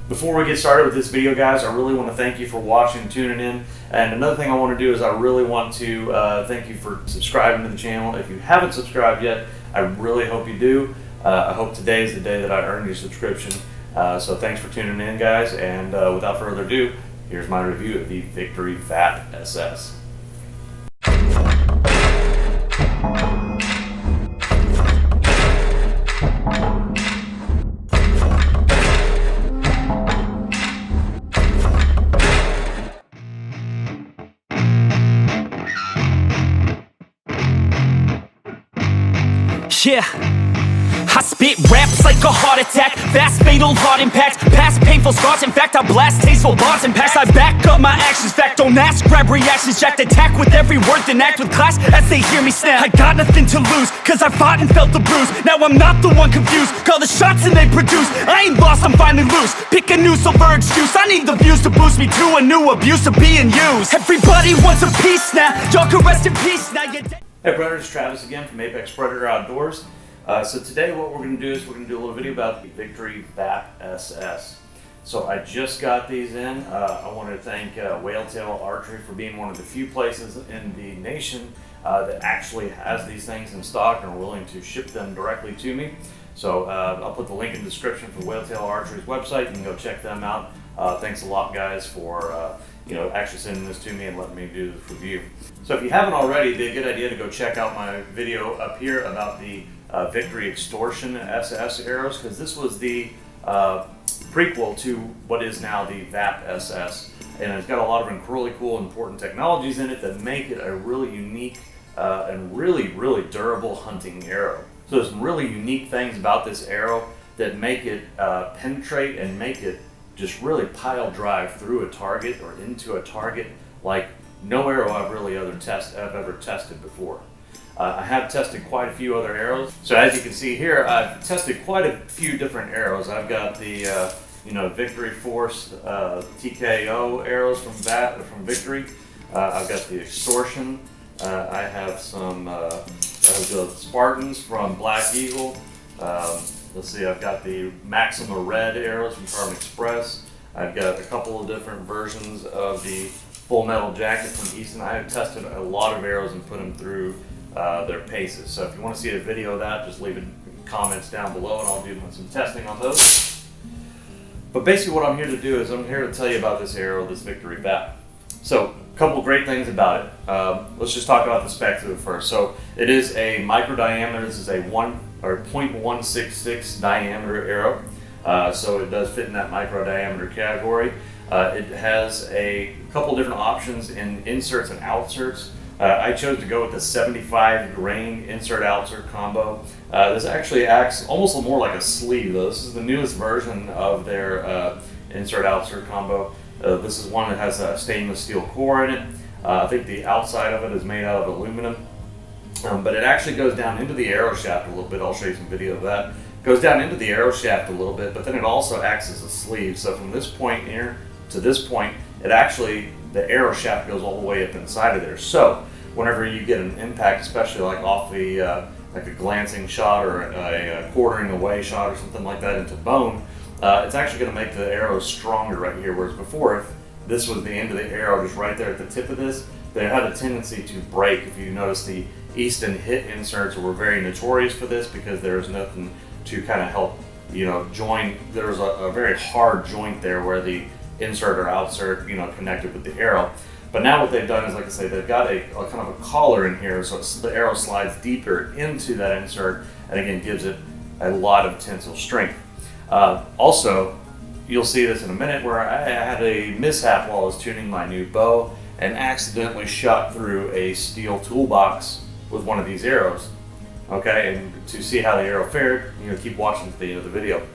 Before we get started with this video, guys, I really want to thank you for watching and tuning in. And another thing I want to do is I really want to thank you for subscribing to the channel. If you haven't subscribed yet, I really hope you do. I hope today is the day that I earn your subscription. So thanks for tuning in, guys. And without further ado, here's my review of the Victory VAP SS. Yeah, I spit raps like a heart attack, fast fatal heart impact, past painful scars. In fact, I blast tasteful bars and packs. I back up my actions, fact, don't ask, grab reactions, jacked attack with every word, then act with class as they hear me snap. I got nothing to lose, cause I fought and felt the bruise. Now I'm not the one confused, call the shots and they produce. I ain't lost, I'm finally loose, pick a new silver excuse. I need the views to boost me to a new abuse of being used. Everybody wants a piece now, y'all can rest in peace now. Hey Predators, Travis again from Apex Predator Outdoors. So today what we're going to do is we're going to do a little video about the Victory VAP SS. So I just got these in. I want to thank Whaletail Archery for being one of the few places in the nation that actually has these things in stock and are willing to ship them directly to me. So I'll put the link in the description for Whaletail Archery's website. You can go check them out. Thanks a lot, guys, for actually sending this to me and letting me do this review. So if you haven't already, it'd be a good idea to go check out my video up here about the Victory Xtorsion SS arrows, because this was the prequel to what is now the VAP SS, and it's got a lot of really cool, important technologies in it that make it a really unique and really durable hunting arrow. So there's some really unique things about this arrow that make it penetrate and make it just really pile drive through a target or into a target like no arrow I've ever tested before. I have tested quite a few other arrows. So as you can see here, I've tested quite a few different arrows. I've got the Victory Force TKO arrows from Victory. I've got the Xtorsion. I have some the Spartans from Black Eagle. Let's see, I've got the Maxima Red arrows from Carbon Express. I've got a couple of different versions of the Full Metal Jacket from Easton. I have tested a lot of arrows and put them through their paces. So if you want to see a video of that, just leave it in comments down below and I'll do some testing on those. But basically what I'm here to do is I'm here to tell you about this arrow, this Victory VAP. So a couple great things about it. Let's just talk about the specs of it first. So it is a micro diameter. This is a 0.166 diameter arrow. So it does fit in that micro diameter category. It has a couple different options in inserts and outserts. I chose to go with the 75 grain insert outsert combo. This actually acts almost more like a sleeve though. This is the newest version of their insert outsert combo. This is one that has a stainless steel core in it. I think the outside of it is made out of aluminum. But it actually goes down into the arrow shaft a little bit. I'll show you some video of that. It goes down into the arrow shaft a little bit, but then it also acts as a sleeve. So from this point here to this point, the arrow shaft goes all the way up inside of there. So whenever you get an impact, especially like off the like a glancing shot or a quartering away shot or something like that into bone, it's actually going to make the arrow stronger right here. Whereas before, if this was the end of the arrow, just right there at the tip of this, they had a tendency to break. If you notice, the Easton hit inserts were very notorious for this because there was nothing to kind of help, join. There was a very hard joint there where the insert or outsert, connected with the arrow. But now what they've done is, like I say, they've got a kind of a collar in here, so the arrow slides deeper into that insert, and again gives it a lot of tensile strength. Also, you'll see this in a minute, where I had a mishap while I was tuning my new bow and accidentally shot through a steel toolbox with one of these arrows. Okay, and to see how the arrow fared, keep watching to the end of the video.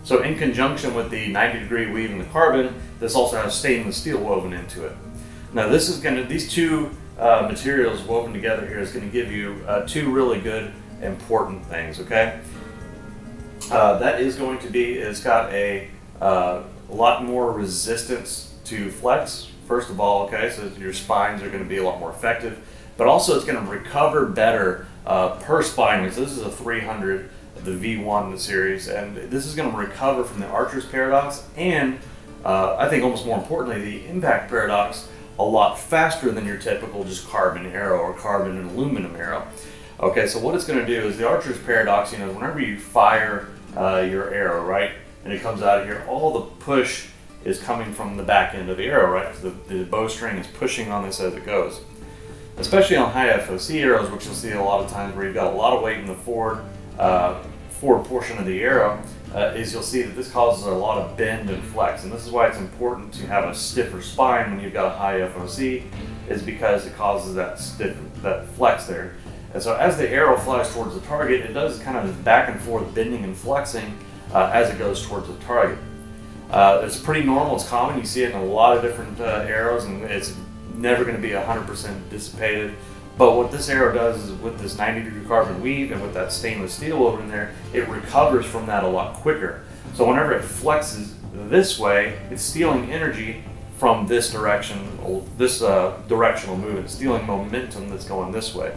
So in conjunction with the 90-degree weave and the carbon, this also has stainless steel woven into it. Now these two materials woven together here is going to give you two really good, important things, okay? That is going to be, it's got a lot more resistance to flex, first of all, okay? So your spines are going to be a lot more effective, but also it's going to recover better per spine. So this is a 300 the V1 series, and this is going to recover from the archer's paradox, and I think almost more importantly, the impact paradox a lot faster than your typical just carbon arrow or carbon and aluminum arrow. Okay, so what it's going to do is the archer's paradox, you know, whenever you fire your arrow, right, and it comes out of here, all the push is coming from the back end of the arrow, right? The bowstring is pushing on this as it goes. Especially on high FOC arrows, which you'll see a lot of times where you've got a lot of weight in the forward portion of the arrow, is you'll see that this causes a lot of bend and flex. And this is why it's important to have a stiffer spine when you've got a high FOC, is because it causes that flex there. And so as the arrow flies towards the target, it does kind of back and forth bending and flexing as it goes towards the target. It's pretty normal, it's common, you see it in a lot of different arrows, and it's never going to be 100% dissipated. But what this arrow does is with this 90-degree carbon weave and with that stainless steel over in there, it recovers from that a lot quicker. So whenever it flexes this way, it's stealing energy from this direction, this directional movement, it's stealing momentum that's going this way.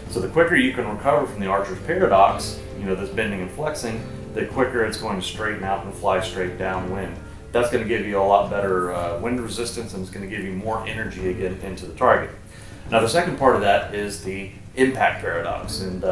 So the quicker you can recover from the archer's paradox, you know, this bending and flexing, the quicker it's going to straighten out and fly straight downwind. That's going to give you a lot better wind resistance, and it's going to give you more energy again into the target. Now the second part of that is the impact paradox, and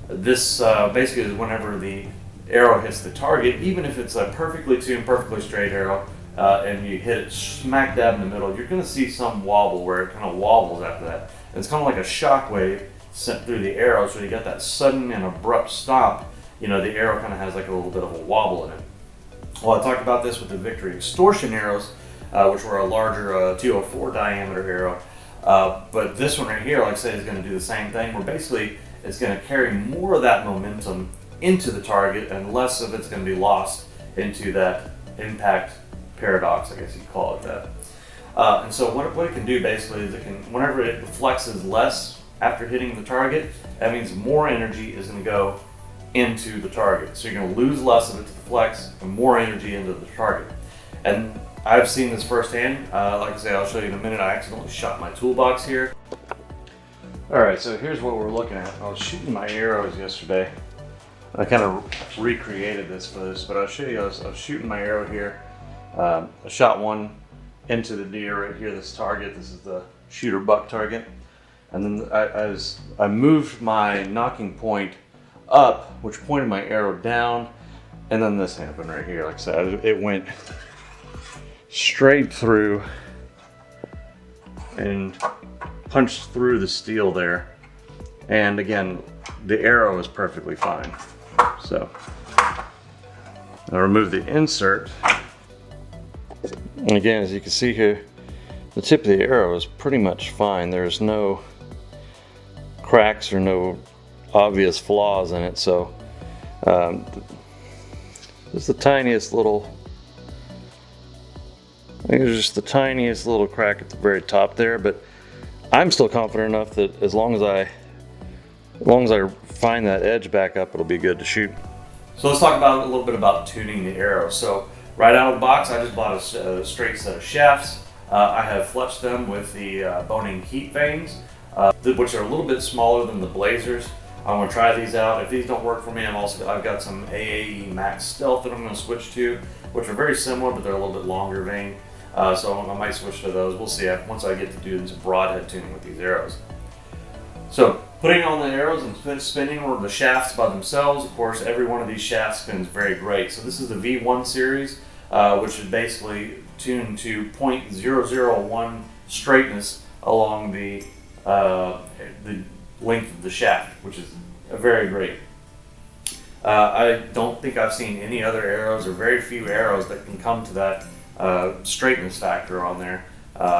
this basically is whenever the arrow hits the target, even if it's a perfectly tuned, perfectly straight arrow, and you hit it smack dab in the middle, you're going to see some wobble where it kind of wobbles after that. And it's kind of like a shock wave sent through the arrow, so you get that sudden and abrupt stop. You know, the arrow kind of has like a little bit of a wobble in it. Well, I talked about this with the Victory Xtorsion arrows, which were a larger 204 diameter arrow. But this one right here, like I say, is going to do the same thing, where basically it's going to carry more of that momentum into the target and less of it's going to be lost into that impact paradox, I guess you'd call it that. And so what it can do basically is it can, whenever it flexes less after hitting the target, that means more energy is going to go into the target. So you're going to lose less of it to the flex and more energy into the target. And I've seen this firsthand. Like I say, I'll show you in a minute. I accidentally shot my toolbox here. Alright, so here's what we're looking at. I was shooting my arrows yesterday. I kind of recreated this for this, but I'll show you. I was shooting my arrow here. I shot one into the deer right here, this target. This is the shooter buck target. And then I moved my knocking point up, which pointed my arrow down, and then this happened right here. Like I said, it went straight through and punched through the steel there. And again, the arrow is perfectly fine. So I'll remove the insert. And again, as you can see here, the tip of the arrow is pretty much fine. There's no cracks or no obvious flaws in it. So just the tiniest little, I think there's just the tiniest little crack at the very top there, but I'm still confident enough that as long as I find that edge back up, it'll be good to shoot. So let's talk about a little bit about tuning the arrow. So right out of the box, I just bought a straight set of shafts. I have fletched them with the Bowhunting heat vanes, which are a little bit smaller than the blazers. I'm going to try these out. If these don't work for me, I've got some AAE Max Stealth that I'm going to switch to, which are very similar, but they're a little bit longer vane. So I might switch to those. We'll see once I get to do some broadhead tuning with these arrows. So putting on the arrows and spinning or the shafts by themselves, of course, every one of these shafts spins very great. So this is the V1 series, which is basically tuned to 0.001 straightness along the length of the shaft, which is very great. I don't think I've seen any other arrows, or very few arrows, that can come to that straightness factor on there,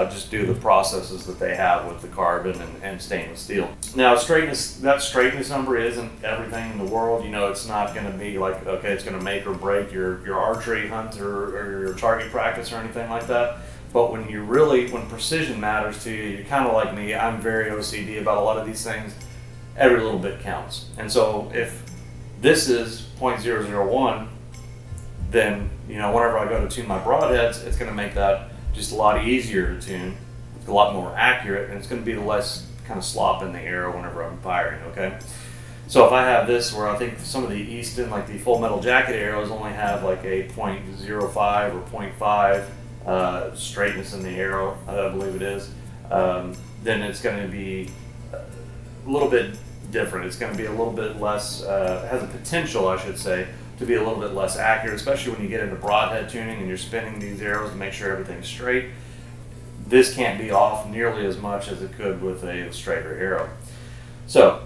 just due to the processes that they have with the carbon and stainless steel. Now, that straightness number isn't everything in the world. You know, it's not going to be like, okay, it's going to make or break your archery hunt or your target practice or anything like that. But when precision matters to you, you're kind of like me. I'm very OCD about a lot of these things. Every little bit counts. And so if this is 0.001, then, you know, whenever I go to tune my broadheads, it's going to make that just a lot easier to tune, a lot more accurate, and it's going to be less kind of slop in the arrow whenever I'm firing, okay? So if I have this where I think some of the Easton, like the full metal jacket arrows only have like a 0.05 or 0.5 straightness in the arrow, I believe it is, then it's going to be a little bit different. It's going to be a little bit less, has a potential, I should say, to be a little bit less accurate, especially when you get into broadhead tuning and you're spinning these arrows to make sure everything's straight. This can't be off nearly as much as it could with a straighter arrow. So,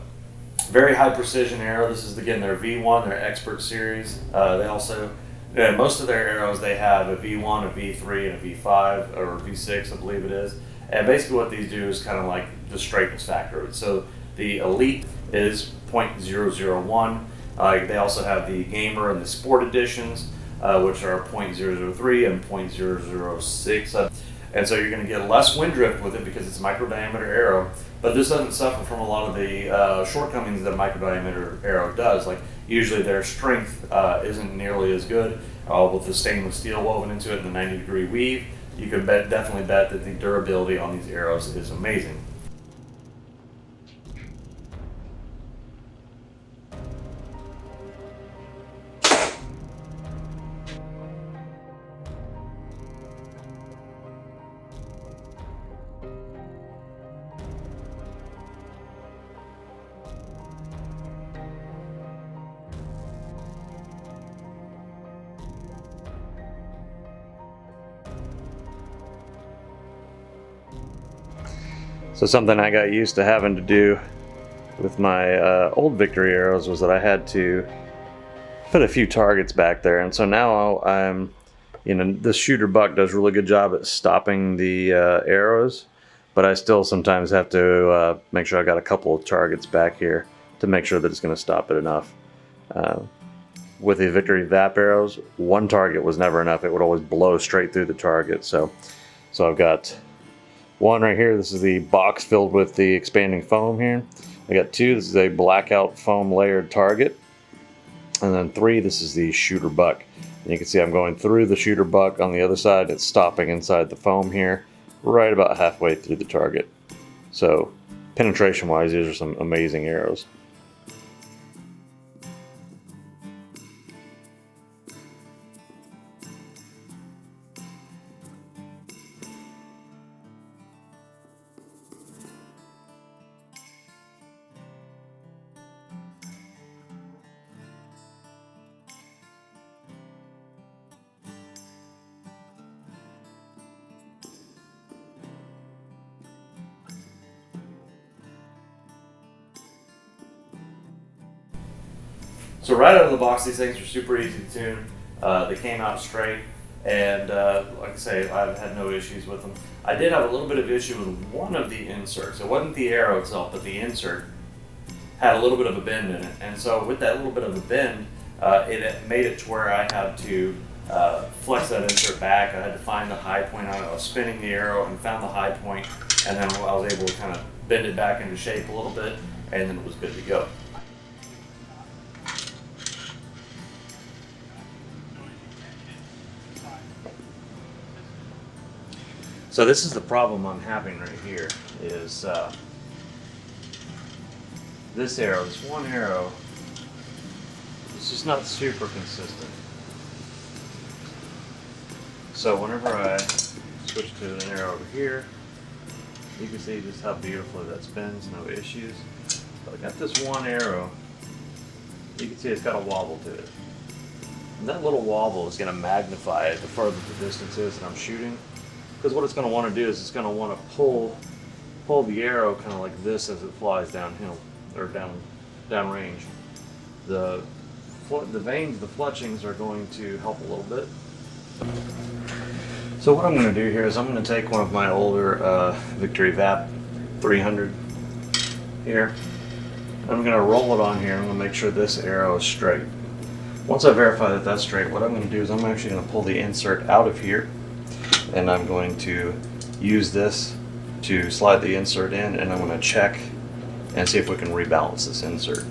very high precision arrow. This is again their V1, their Expert series. They also, most of their arrows, they have a V1, a V3, and a V5 or V6, I believe it is. And basically what these do is kind of like the straightness factor. So the Elite is 0.001. They also have the Gamer and the Sport editions, which are 0.003 and 0.006. And so you're going to get less wind drift with it because it's a micro diameter arrow. But this doesn't suffer from a lot of the shortcomings that a micro diameter arrow does. Like usually their strength isn't nearly as good with the stainless steel woven into it and the 90-degree weave. You can definitely bet that the durability on these arrows is amazing. So something I got used to having to do with my old Victory arrows was that I had to put a few targets back there, and so now I'm, this shooter buck does a really good job at stopping the arrows, but I still sometimes have to make sure I got a couple of targets back here to make sure that it's going to stop it enough. With the Victory VAP arrows, one target was never enough. It would always blow straight through the target. So I've got one right here. This is the box filled with the expanding foam here. I got two. This is a blackout foam layered target. And then three, this is the shooter buck. And you can see I'm going through the shooter buck on the other side. It's stopping inside the foam here, right about halfway through the target. So penetration wise, these are some amazing arrows. So right out of the box, these things are super easy to tune. They came out straight, and like I say, I've had no issues with them. I did have a little bit of issue with one of the inserts. It wasn't the arrow itself, but the insert had a little bit of a bend in it. And so with that little bit of a bend, it made it to where I had to flex that insert back. I had to find the high point on it. I was spinning the arrow and found the high point, and then I was able to kind of bend it back into shape a little bit, and then it was good to go. So this is the problem I'm having right here, is this arrow, this one arrow, it's just not super consistent. So whenever I switch to an arrow over here, you can see just how beautifully that spins, no issues. But I got this one arrow, you can see it's got a wobble to it. And that little wobble is going to magnify it the further the distance is that I'm shooting. Because what it's going to want to do is it's going to want to pull the arrow kind of like this as it flies downhill or downrange. The vanes, the fletchings are going to help a little bit. So what I'm going to do here is I'm going to take one of my older Victory VAP 300 here. I'm going to roll it on here. I'm going to make sure this arrow is straight. Once I verify that that's straight, what I'm going to do is I'm actually going to pull the insert out of here. And I'm going to use this to slide the insert in, and I'm going to check and see if we can rebalance this insert.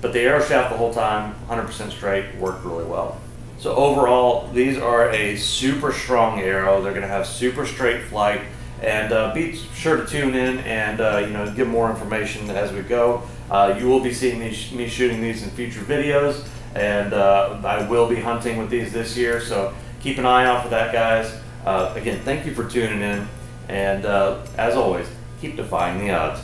But the arrow shaft the whole time, 100% straight, worked really well. So overall, these are a super strong arrow. They're going to have super straight flight, and be sure to tune in and get more information as we go. You will be seeing me shooting these in future videos, and I will be hunting with these this year, so keep an eye out for that, guys. Again, thank you for tuning in, and as always, keep defying the odds.